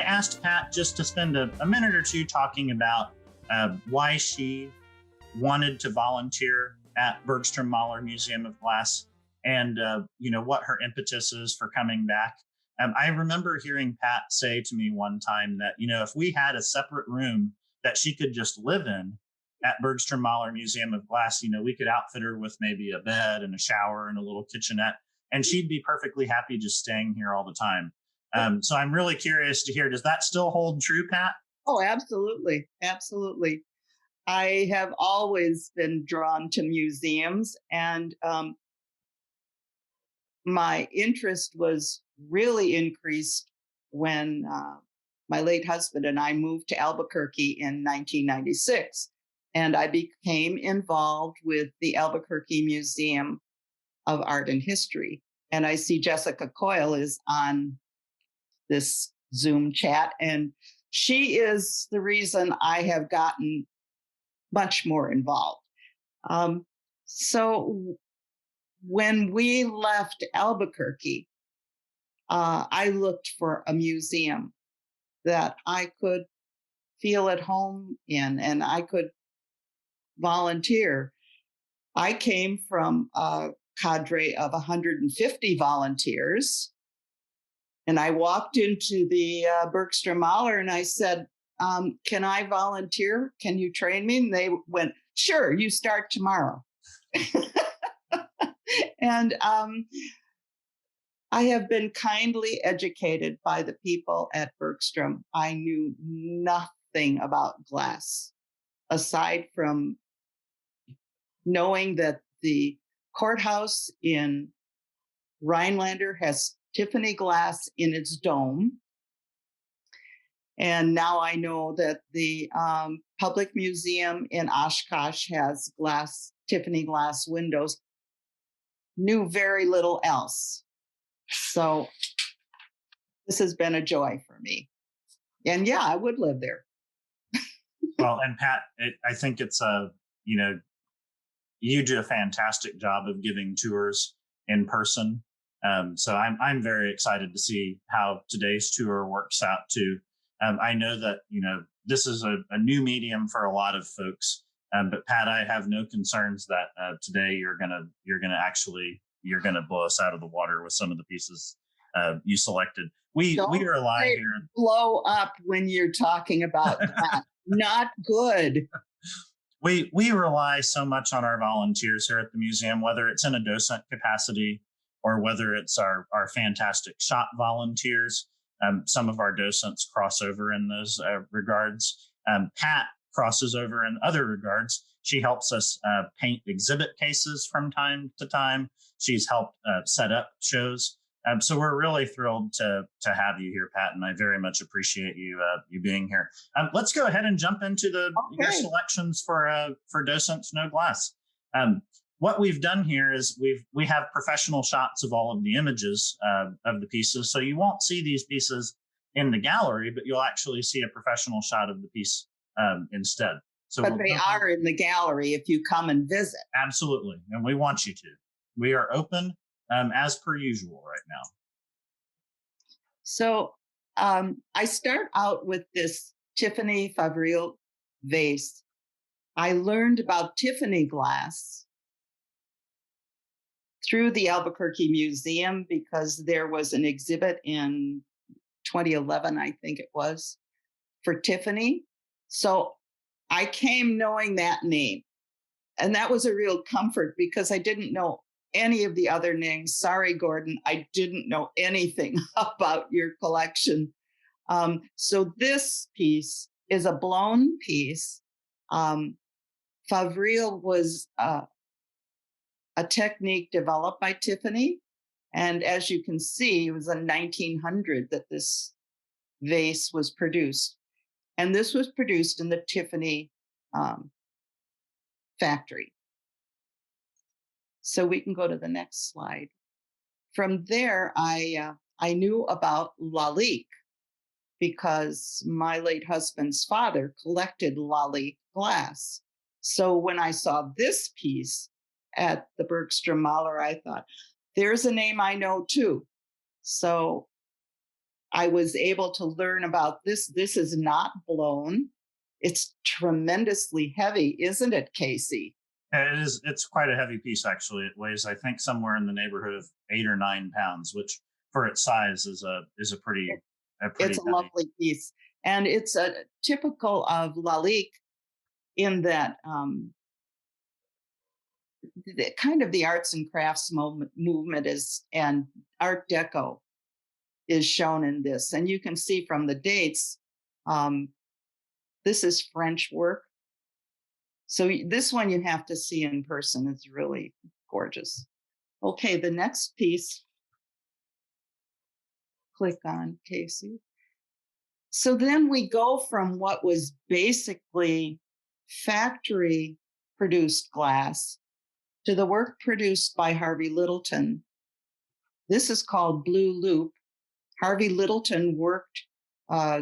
asked Pat just to spend a minute or two talking about why she wanted to volunteer at Bergstrom-Mahler Museum of Glass, and what her impetus is for coming back. I remember hearing Pat say to me one time that if we had a separate room that she could just live in at Bergstrom-Mahler Museum of Glass, we could outfit her with maybe a bed and a shower and a little kitchenette, and she'd be perfectly happy just staying here all the time. So I'm really curious to hear, does that still hold true, Pat? Oh, absolutely. Absolutely. I have always been drawn to museums, and my interest was really increased when my late husband and I moved to Albuquerque in 1996. And I became involved with the Albuquerque Museum of Art and History. And I see Jessica Coyle is on this Zoom chat, and she is the reason I have gotten much more involved. So when we left Albuquerque, I looked for a museum that I could feel at home in and I could volunteer. I came from a cadre of 150 volunteers, and I walked into the Bergstrom-Mahler and I said, can I volunteer? Can you train me? And they went, sure, you start tomorrow. And I have been kindly educated by the people at Bergstrom. I knew nothing about glass, aside from knowing that the courthouse in Rhinelander has Tiffany glass in its dome. And now I know that the public museum in Oshkosh has Tiffany glass windows. Knew very little else. So this has been a joy for me. And yeah, I would live there. Well, and Pat, I think it's you do a fantastic job of giving tours in person. So I'm very excited to see how today's tour works out too. I know that, this is a new medium for a lot of folks. But Pat, I have no concerns that today you're gonna blow us out of the water with some of the pieces you selected. We rely here. Blow up when you're talking about that. Not good. We rely so much on our volunteers here at the museum, whether it's in a docent capacity or whether it's our fantastic shop volunteers. Some of our docents cross over in those regards. Pat crosses over in other regards. She helps us paint exhibit cases from time to time. She's helped set up shows. So we're really thrilled to have you here, Pat, and I very much appreciate you being here. Let's go ahead and jump into your selections for Docents Know Glass. What we've done here is we have professional shots of all of the images of the pieces, so you won't see these pieces in the gallery, but you'll actually see a professional shot of the piece instead. So but they are in the gallery if you come and visit. Absolutely, and we want you to. We are open as per usual right now. So I start out with this Tiffany Fabrio vase. I learned about Tiffany glass through the Albuquerque Museum because there was an exhibit in 2011, I think it was, for Tiffany. So I came knowing that name. And that was a real comfort because I didn't know any of the other names. Sorry, Gordon, I didn't know anything about your collection. So this piece is a blown piece. Fabrio was a technique developed by Tiffany. And as you can see, it was in 1900 that this vase was produced. And this was produced in the Tiffany factory. So we can go to the next slide. From there, I knew about Lalique because my late husband's father collected Lalique glass. So when I saw this piece at the Bergstrom-Mahler, I thought, there's a name I know too. So I was able to learn about this. This is not blown. It's tremendously heavy, isn't it, Casey? It is. It's quite a heavy piece, actually. It weighs, I think, somewhere in the neighborhood of 8 or 9 pounds, which for its size is a It, pretty it's a heavy. lovely piece. And it's a typical of Lalique in that the kind of the arts and crafts movement is, and Art Deco is shown in this. And you can see from the dates, um, this is French work. So this one you have to see in person. It's really gorgeous. Okay, the next piece, click on Casey. So then we go from what was basically factory produced glass to the work produced by Harvey Littleton. This is called Blue Loop. Harvey Littleton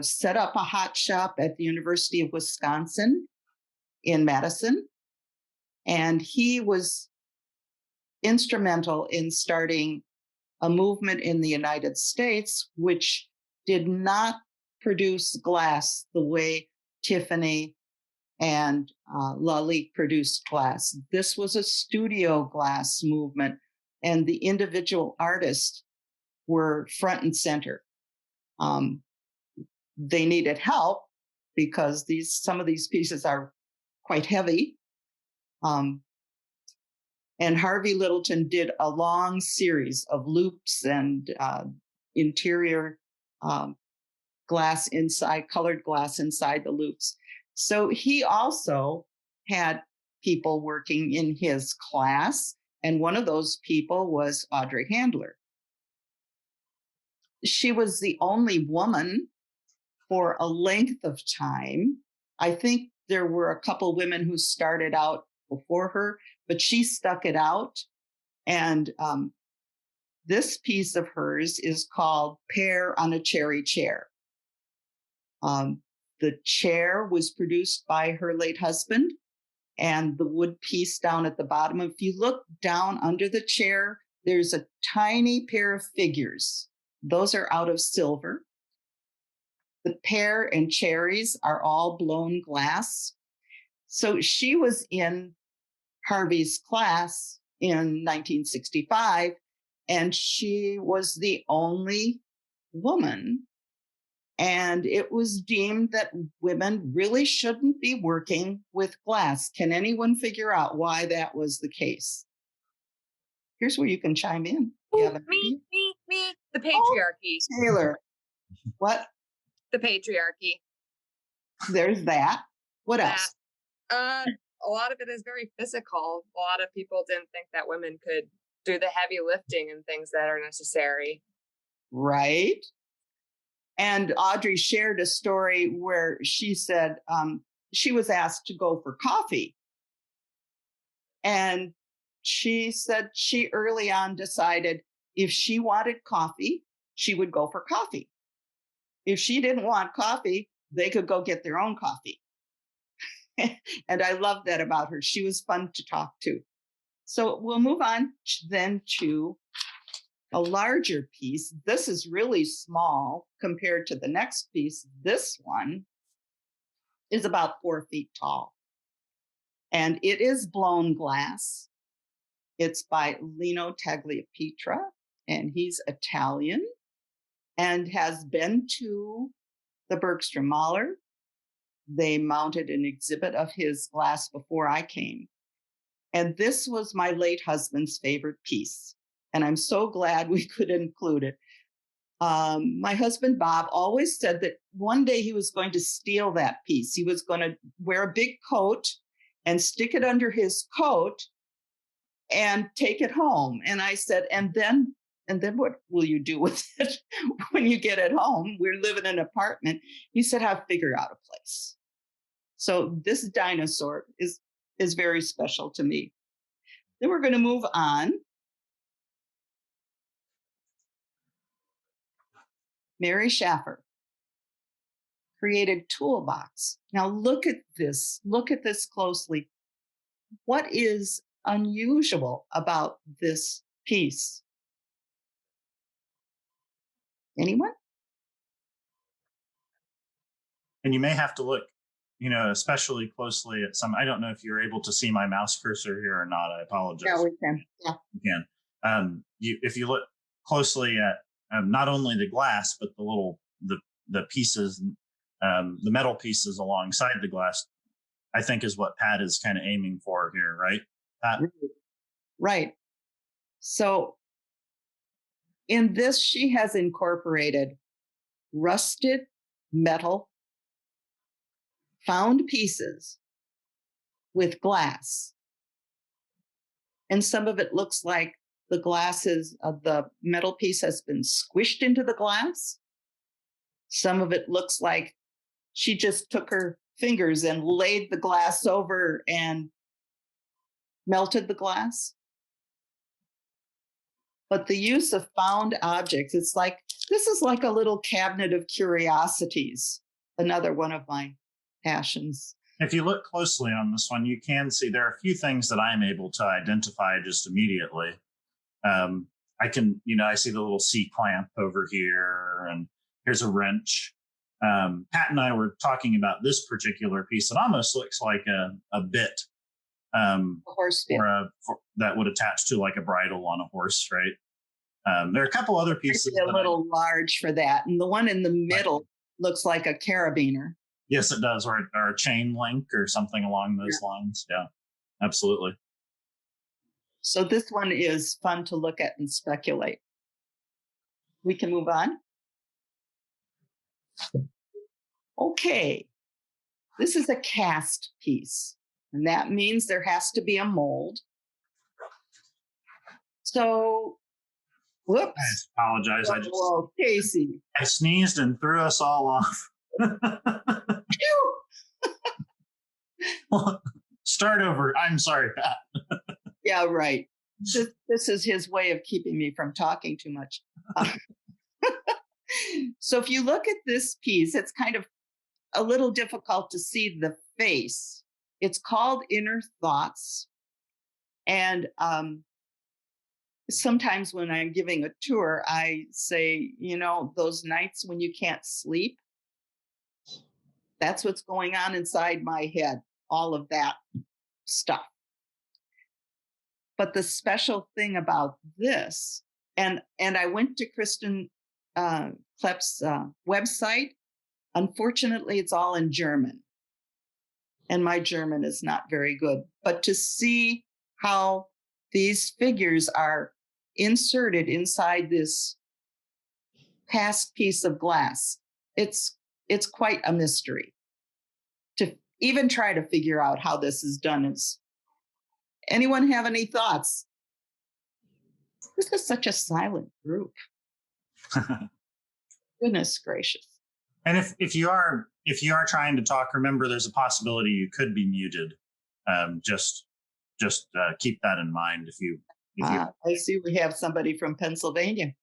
set up a hot shop at the University of Wisconsin in Madison, and he was instrumental in starting a movement in the United States which did not produce glass the way Tiffany and Lalique produced glass. This was a studio glass movement, and the individual artists were front and center. They needed help because some of these pieces are quite heavy. And Harvey Littleton did a long series of loops and interior glass inside, colored glass inside the loops. So he also had people working in his class, and one of those people was Audrey Handler. She was the only woman for a length of time. I think there were a couple women who started out before her, but she stuck it out. And this piece of hers is called Pear on a Cherry Chair. The chair was produced by her late husband, and the wood piece down at the bottom. If you look down under the chair, there's a tiny pair of figures. Those are out of silver. The pear and cherries are all blown glass. So she was in Harvey's class in 1965, and she was the only woman. And it was deemed that women really shouldn't be working with glass. Can anyone figure out why that was the case? Here's where you can chime in. Ooh, me. The patriarchy. Oh, Taylor, what? The patriarchy. There's that. What else? A lot of it is very physical. A lot of people didn't think that women could do the heavy lifting and things that are necessary. Right. And Audrey shared a story where she said she was asked to go for coffee. And she said she early on decided if she wanted coffee, she would go for coffee. If she didn't want coffee, they could go get their own coffee. And I love that about her. She was fun to talk to. So we'll move on then to a larger piece. This is really small compared to the next piece. This one is about 4 feet tall. And it is blown glass. It's by Lino Tagliapietra, and he's Italian and has been to the Bergstrom-Mahler. They mounted an exhibit of his glass before I came. And this was my late husband's favorite piece. And I'm so glad we could include it. My husband, Bob, always said that one day he was going to steal that piece. He was going to wear a big coat and stick it under his coat and take it home. And I said, and then what will you do with it when you get it home? We're living in an apartment. He said, I'll figure out a place. So this dinosaur is very special to me. Then we're going to move on. Mary Schaffer created Toolbox. Now look at this. Look at this closely. What is unusual about this piece? Anyone? And you may have to look, especially closely at some. I don't know if you're able to see my mouse cursor here or not. I apologize. Yeah, we can. Yeah. You can. If you look closely at not only the glass, but the pieces, the metal pieces alongside the glass, I think is what Pat is kind of aiming for here, right, Pat? Right. So in this, she has incorporated rusted metal, found pieces with glass. And some of it looks like the the metal piece has been squished into the glass. Some of it looks like she just took her fingers and laid the glass over and melted the glass. But the use of found objects, this is like a little cabinet of curiosities, another one of my passions. If you look closely on this one, you can see there are a few things that I'm able to identify just immediately. I see the little C-clamp over here, and here's a wrench. Pat and I were talking about this particular piece. It almost looks like a bit. A horse bit. That would attach to like a bridle on a horse, right? There are a couple other pieces. A little large for that. And the one in the middle looks like a carabiner. Yes, it does, or a chain link or something along those lines. Yeah, absolutely. So this one is fun to look at and speculate. We can move on. Okay, this is a cast piece, and that means there has to be a mold. So, whoops. I apologize. Casey. I sneezed and threw us all off. Well, start over. I'm sorry, Pat. Yeah, right. This is his way of keeping me from talking too much. So if you look at this piece, it's kind of a little difficult to see the face. It's called Inner Thoughts. And sometimes when I'm giving a tour, I say, those nights when you can't sleep, that's what's going on inside my head, all of that stuff. But the special thing about this, and I went to Kristen Klepp's website. Unfortunately, it's all in German. And my German is not very good. But to see how these figures are inserted inside this cast piece of glass, it's quite a mystery. To even try to figure out how this is done is. Anyone have any thoughts? This is such a silent group. Goodness gracious. And if you are trying to talk, remember there's a possibility you could be muted. Just keep that in mind. If you I see we have somebody from Pennsylvania.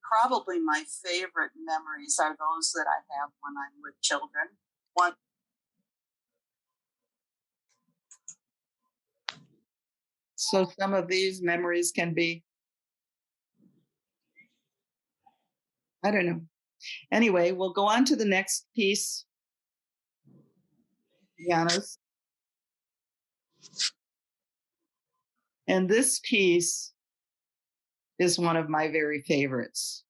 Probably my favorite memories are those that I have when I'm with children. So some of these memories can be, I don't know. Anyway, we'll go on to the next piece. Janos. And this piece is one of my very favorites.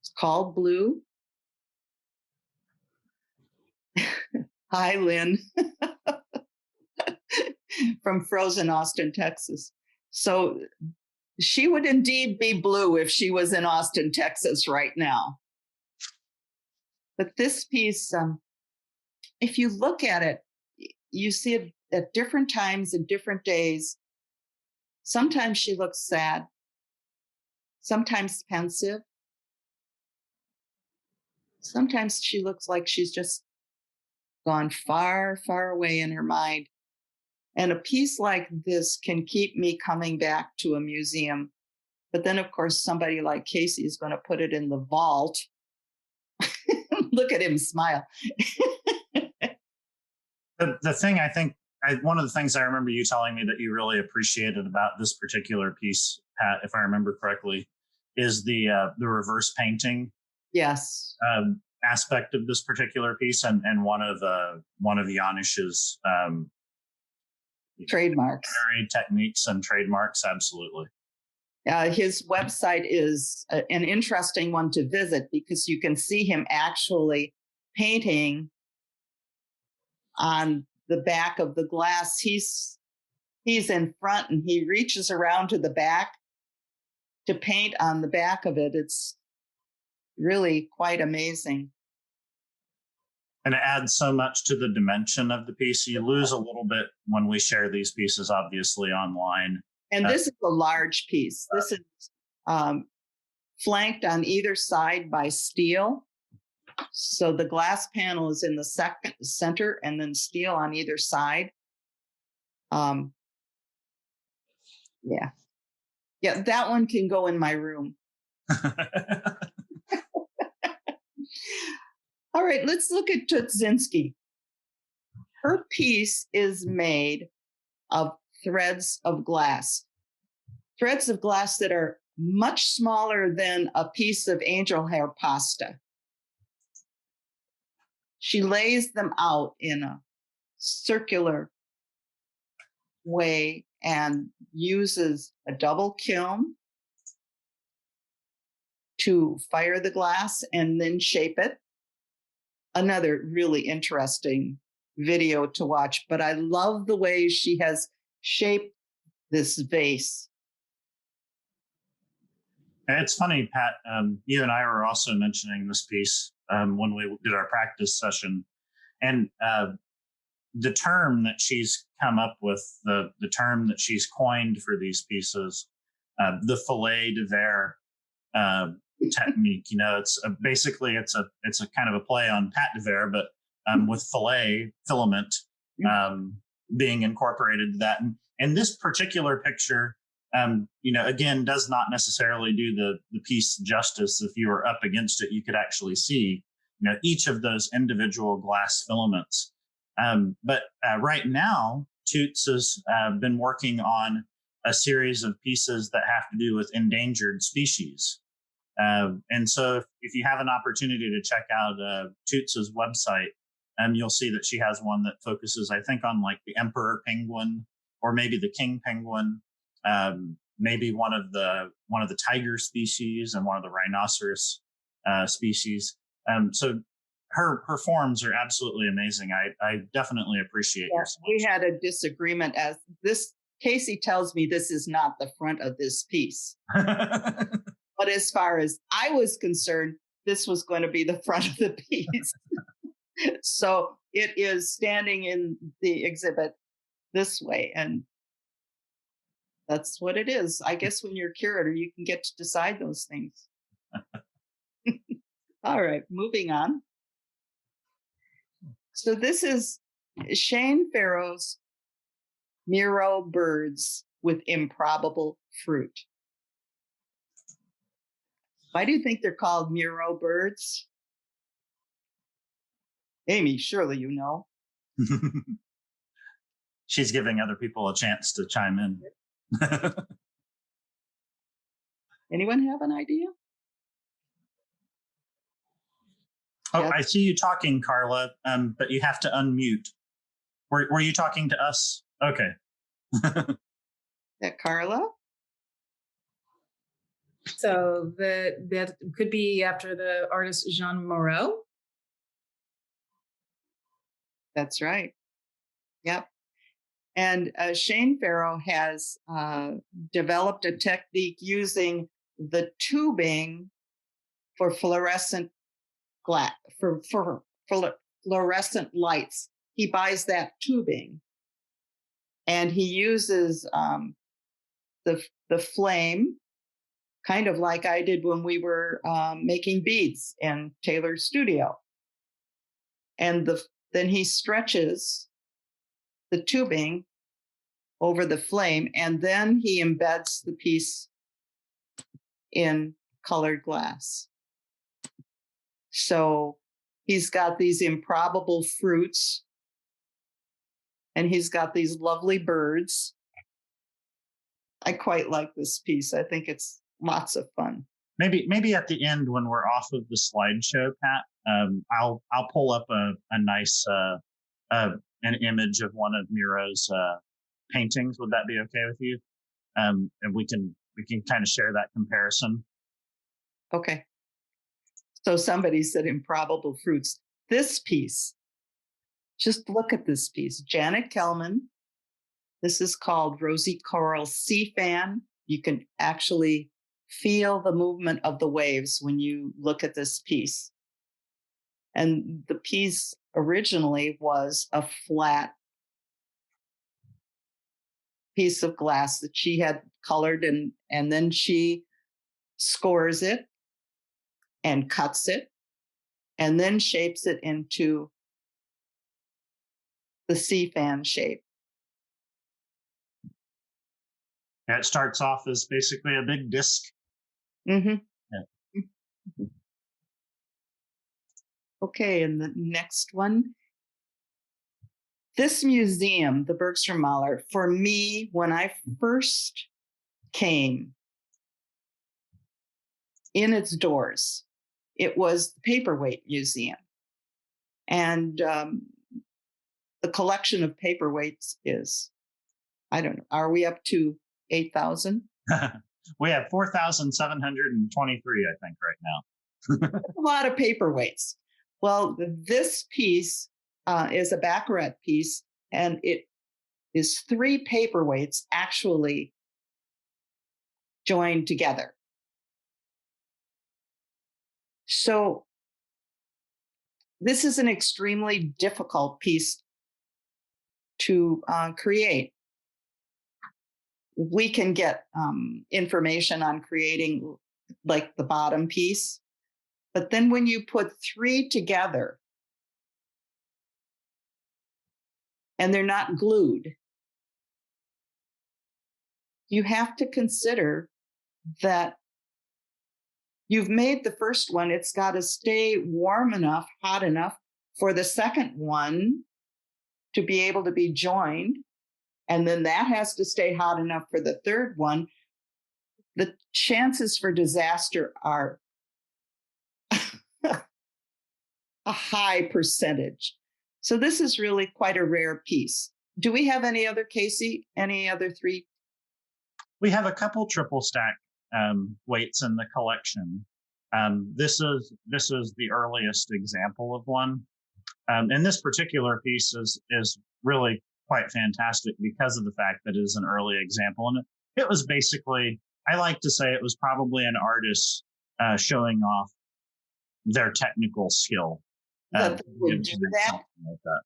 It's called Blue. Hi, Lynn. From Frozen, Austin, Texas. So she would indeed be blue if she was in Austin, Texas right now. But this piece, if you look at it, you see it at different times and different days. Sometimes she looks sad, sometimes pensive. Sometimes she looks like she's just gone far, far away in her mind. And a piece like this can keep me coming back to a museum. But then, of course, somebody like Casey is going to put it in the vault. Look at him smile. The thing I think, one of the things I remember you telling me that you really appreciated about this particular piece, Pat, if I remember correctly, is the reverse painting. Yes. aspect of this particular piece and one of Janish's trademarks, techniques and trademarks. Absolutely. His website is an interesting one to visit because you can see him actually painting on the back of the glass. He's in front and he reaches around to the back to paint on the back of it. It's really quite amazing. And it adds so much to the dimension of the piece. You lose a little bit when we share these pieces, obviously, online. And this is a large piece. This is flanked on either side by steel. So the glass panel is in the center and then steel on either side. Yeah, that one can go in my room. All right, let's look at Tutzinski. Her piece is made of threads of glass that are much smaller than a piece of angel hair pasta. She lays them out in a circular way and uses a double kiln to fire the glass and then shape it. Another really interesting video to watch, but I love the way she has shaped this vase. It's funny, Pat, you and I were also mentioning this piece when we did our practice session. And the term that she's come up with, the term that she's coined for these pieces, the filet de verre technique. It's basically it's a kind of a play on pâte de verre, but with filament being incorporated to that. And this particular picture, again, does not necessarily do the piece justice. If you were up against it, you could actually see, each of those individual glass filaments. But right now, Toots has been working on a series of pieces that have to do with endangered species. And so if you have an opportunity to check out Toots's website, you'll see that she has one that focuses, I think, on like the emperor penguin or maybe the king penguin, maybe one of the tiger species and one of the rhinoceros species. So her forms are absolutely amazing. I definitely appreciate your selection. We had a disagreement as this. Casey tells me this is not the front of this piece. But as far as I was concerned, this was going to be the front of the piece. So it is standing in the exhibit this way. And that's what it is. I guess when you're a curator, you can get to decide those things. All right, moving on. So this is Shane Farrow's Miro birds with improbable fruit. Why do you think they're called Miro birds? Amy, surely you know. She's giving other people a chance to chime in. Anyone have an idea? Oh, Yes. I see you talking, Carla, but you have to unmute. Were you talking to us? Okay. That Carla? So that could be after the artist Jean Moreau. That's right. Yep. And Shane Farrow has developed a technique using the tubing for fluorescent glass, for fluorescent lights. He buys that tubing and he uses the flame, kind of like I did when we were making beads in Taylor's studio. And then he stretches the tubing over the flame, and then he embeds the piece in colored glass. So he's got these improbable fruits, and he's got these lovely birds. I quite like this piece. I think it's lots of fun. Maybe at the end when we're off of the slideshow, Pat, I'll pull up a nice an image of one of Miro's paintings. Would that be okay with you? And we can kind of share that comparison. Okay. So somebody said improbable fruits. This piece, just look at this piece. Janet Kelman. This is called Rosy Coral Sea Fan. You can actually feel the movement of the waves when you look at this piece. And the piece originally was a flat piece of glass that she had colored, and then she scores it and cuts it and then shapes it into the sea fan shape. Yeah, it starts off as basically a big disc. Mm-hmm. Yeah. Okay, and the next one. This museum, the Bergstrom-Mahler, for me, when I first came in its doors, it was the Paperweight Museum. And the collection of paperweights is, I don't know, are we up to 8,000? We have 4,723, I think, right now. A lot of paperweights. Well, this piece is a baccarat piece, and it is 3 paperweights actually joined together. So this is an extremely difficult piece to create. We can get information on creating like the bottom piece, but then when you put 3 together and they're not glued, you have to consider that you've made the first one. It's got to stay warm enough, hot enough for the second one to be able to be joined. And then that has to stay hot enough for the third one. The chances for disaster are a high percentage. So this is really quite a rare piece. Do we have any other, Casey? Any other 3? We have a couple triple stack weights in the collection. This is the earliest example of one. And this particular piece is really quite fantastic because of the fact that it is an early example. And it was basically, I like to say it was probably an artist showing off their technical skill. That would do that? Like that.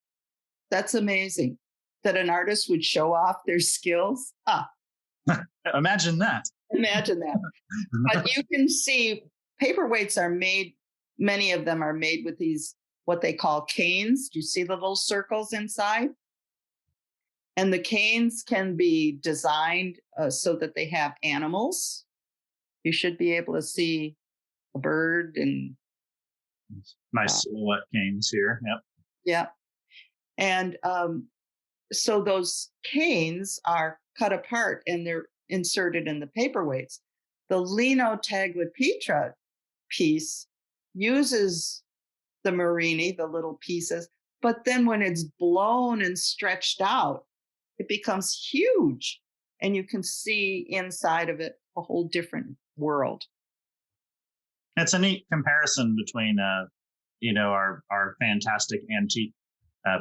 That's amazing. That an artist would show off their skills. Imagine that. Imagine that. But you can see paperweights are made, many of them are made with these, what they call canes. Do you see the little circles inside? And the canes can be designed so that they have animals. You should be able to see a bird and nice silhouette canes here. Yep. Yeah. And so those canes are cut apart and they're inserted in the paperweights. The Lino Tagliapietra piece uses the Marini, the little pieces, but then when it's blown and stretched out, it becomes huge, and you can see inside of it a whole different world. It's a neat comparison between, our fantastic antique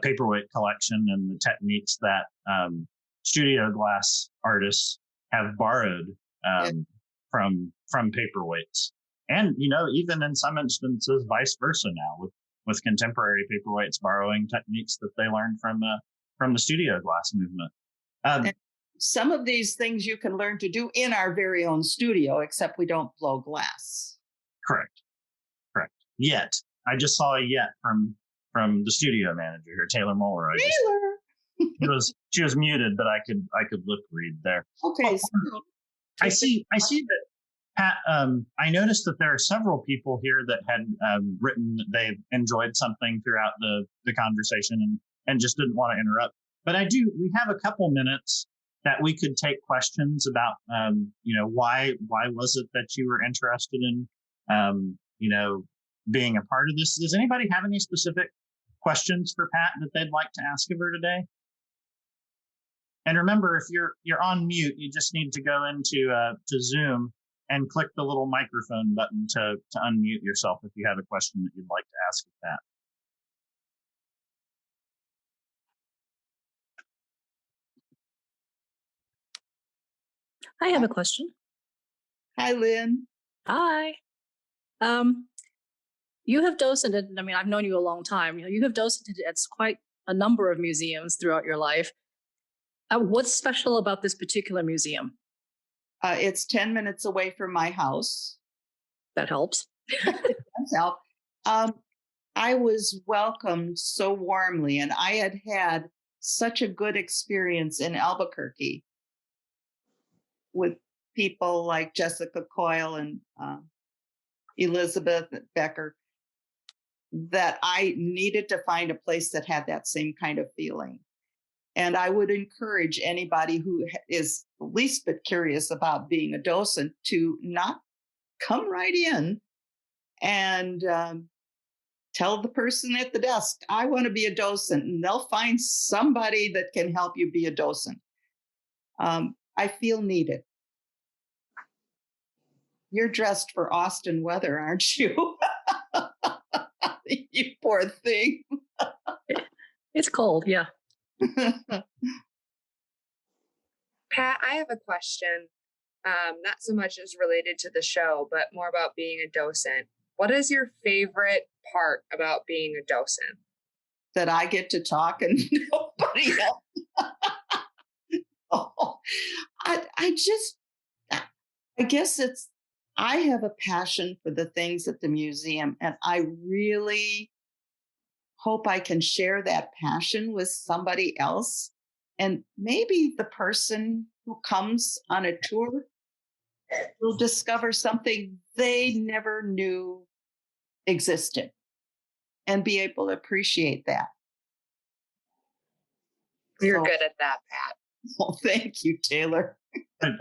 paperweight collection and the techniques that studio glass artists have borrowed from paperweights, and even in some instances, vice versa now with contemporary paperweights borrowing techniques that they learned from the studio glass movement. And some of these things you can learn to do in our very own studio, except we don't blow glass. Correct. Yet. I just saw a yet from the studio manager here, Taylor Moeller. She was muted, but I could lip read there. Okay. Oh, I see that, Pat. I noticed that there are several people here that had written that they enjoyed something throughout the conversation and just didn't want to interrupt. But we have a couple minutes that we could take questions about, why was it that you were interested in, being a part of this. Does anybody have any specific questions for Pat that they'd like to ask of her today? And remember, if you're on mute, you just need to go into to Zoom and click the little microphone button to unmute yourself if you have a question that you'd like to ask of Pat. I have a question. Hi, Lynn. Hi. You have docented, I mean, I've known you a long time. You have docented at quite a number of museums throughout your life. What's special about this particular museum? It's 10 minutes away from my house. That helps. It does help. I was welcomed so warmly, and I had such a good experience in Albuquerque with people like Jessica Coyle and Elizabeth Becker, that I needed to find a place that had that same kind of feeling. And I would encourage anybody who is least bit curious about being a docent to not come right in and tell the person at the desk, I want to be a docent, and they'll find somebody that can help you be a docent. I feel needed. You're dressed for Austin weather, aren't you? You poor thing. It's cold, yeah. Pat, I have a question. Not so much as related to the show, but more about being a docent. What is your favorite part about being a docent? That I get to talk and nobody else. Oh, I guess I have a passion for the things at the museum, and I really hope I can share that passion with somebody else. And maybe the person who comes on a tour will discover something they never knew existed and be able to appreciate that. You're good at that, Pat. Well, thank you, Taylor.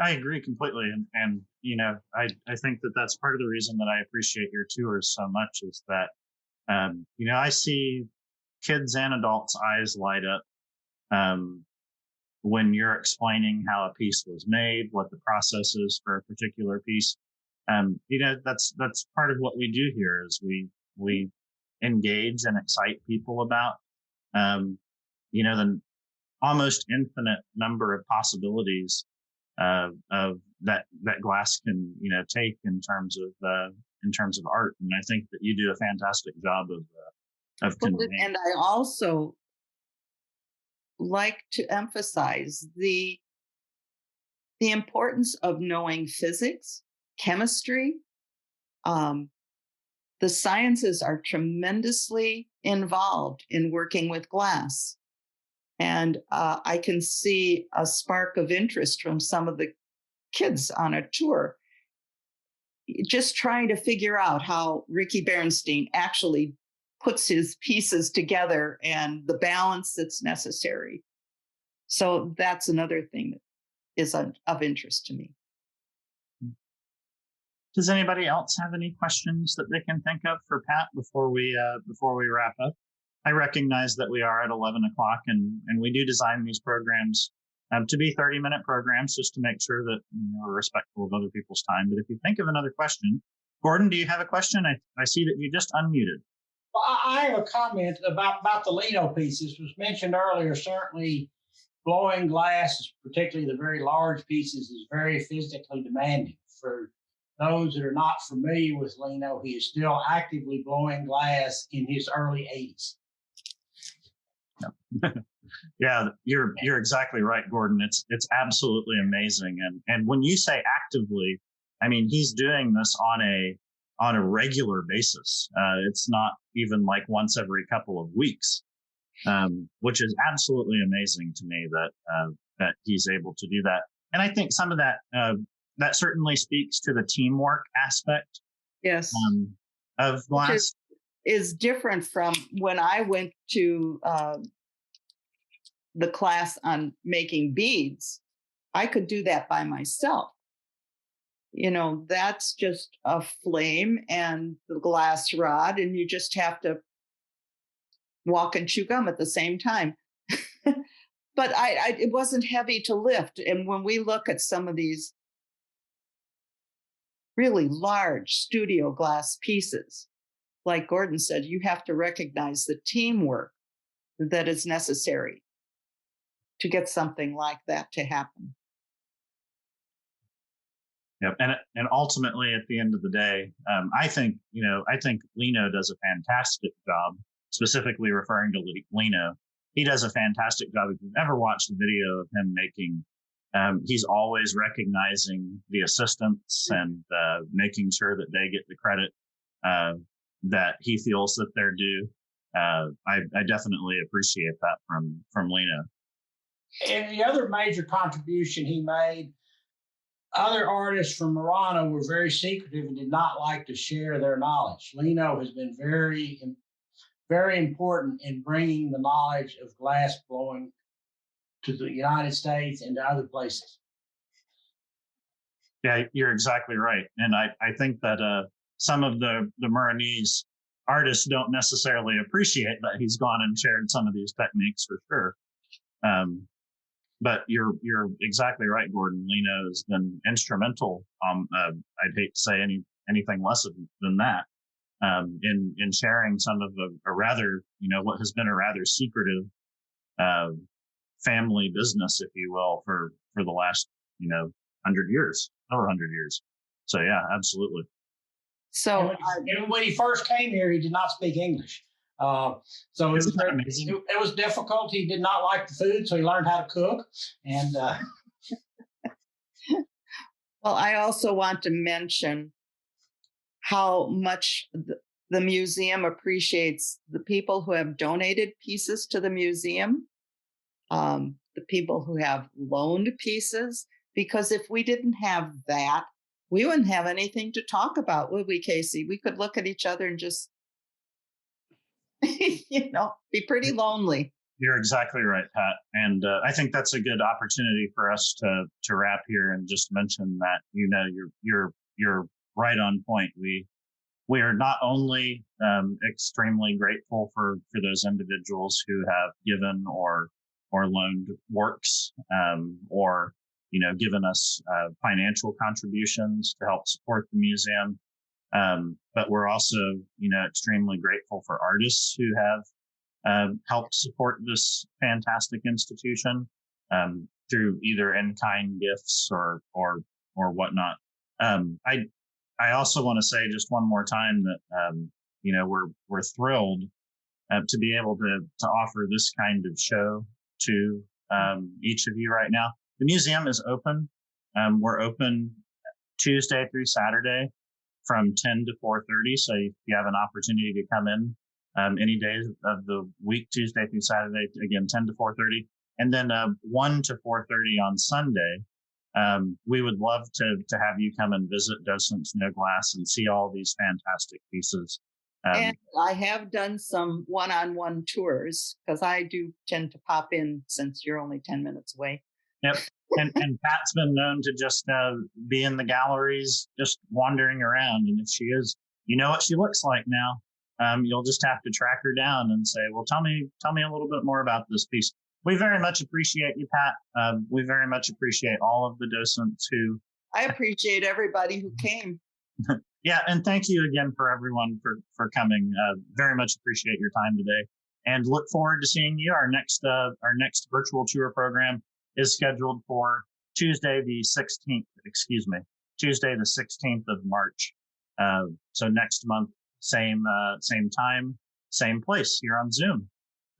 I agree completely. And you know, I think that that's part of the reason that I appreciate your tours so much is that, you know, I see kids and adults' eyes light up when you're explaining how a piece was made, what the process is for a particular piece. You know, that's part of what we do here is we engage and excite people about, you know, the almost infinite number of possibilities of that glass can, you know, take in terms of art. And I think that you do a fantastic job of conveying. And I also like to emphasize the importance of knowing physics, chemistry. The sciences are tremendously involved in working with glass. And I can see a spark of interest from some of the kids on a tour, just trying to figure out how Ricky Bernstein actually puts his pieces together and the balance that's necessary. So that's another thing that is of interest to me. Does anybody else have any questions that they can think of for Pat before we wrap up? I recognize that we are at 11 o'clock and we do design these programs to be 30-minute programs just to make sure that we're respectful of other people's time. But if you think of another question, Gordon, do you have a question? I see that you just unmuted. Well, I have a comment about the Dino pieces. Was mentioned earlier, certainly blowing glass, particularly the very large pieces, is very physically demanding. For those that are not familiar with Dino, he is still actively blowing glass in his early 80s. Yeah, you're exactly right, Gordon. It's absolutely amazing. And when you say actively, I mean, he's doing this on a regular basis. It's not even like once every couple of weeks, which is absolutely amazing to me that he's able to do that. And I think some of that certainly speaks to the teamwork aspect. Yes. Of glass. Is different from when I went to the class on making beads. I could do that by myself. that's just a flame and the glass rod, and you just have to walk and chew gum at the same time. But it wasn't heavy to lift. And when we look at some of these really large studio glass pieces, like Gordon said, you have to recognize the teamwork that is necessary to get something like that to happen. Yep. And ultimately, at the end of the day, I think Lino does a fantastic job, specifically referring to Lino. He does a fantastic job. If you've ever watched a video of him making, he's always recognizing the assistants and making sure that they get the credit that he feels that they're due. I definitely appreciate that from Lino. And the other major contribution he made, other artists from Murano were very secretive and did not like to share their knowledge. Lino has been very, very important in bringing the knowledge of glass blowing to the United States and to other places. Yeah, you're exactly right. And I think that some of the Muranese artists don't necessarily appreciate that he's gone and shared some of these techniques for sure. But you're exactly right, Gordon. Lino has been instrumental. I'd hate to say anything less than that. In sharing some of a rather, what has been a rather secretive family business, if you will, for the last, 100 years, over 100 years. So yeah, absolutely. So when he first came here, he did not speak English. So it was difficult. He did not like the food, so he learned how to cook. And well, I also want to mention how much the museum appreciates the people who have donated pieces to the museum, the people who have loaned pieces, because if we didn't have that, we wouldn't have anything to talk about, would we, Casey? We could look at each other and just, be pretty lonely. You're exactly right, Pat. And I think that's a good opportunity for us to wrap here and just mention that, you're right on point. We are not only extremely grateful for those individuals who have given or loaned works or given us financial contributions to help support the museum, but we're also extremely grateful for artists who have helped support this fantastic institution through either in-kind gifts or whatnot. I also want to say just one more time that we're thrilled to be able to offer this kind of show to each of you right now. The museum is open. We're open Tuesday through Saturday from 10 to 4:30. So if you have an opportunity to come in any days of the week, Tuesday through Saturday, again 10 to 4:30, and then 1 to 4:30 on Sunday. We would love to have you come and visit Docents Know Glass and see all these fantastic pieces. And I have done some one-on-one tours because I do tend to pop in since you're only 10 minutes away. Yep. And Pat's been known to just be in the galleries, just wandering around. And if she is, you know what she looks like now. You'll just have to track her down and say, well, tell me a little bit more about this piece. We very much appreciate you, Pat. We very much appreciate all of the docents who. I appreciate everybody who came. Yeah, and thank you again for everyone for coming. Very much appreciate your time today, and look forward to seeing you. Our next virtual tour program is scheduled for Tuesday the 16th. Tuesday the 16th of March. So next month, same time, same place here on Zoom.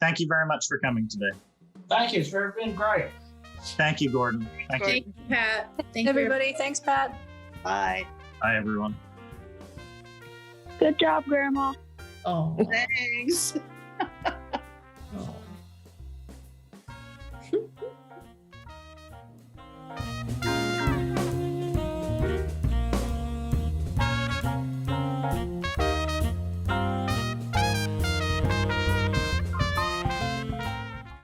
Thank you very much for coming today. Thank you. It's been great. Thank you, Gordon. Thank you, Pat. Thanks, everybody. Thanks, Pat. Bye. Bye, everyone. Good job, Grandma. Oh. Thanks.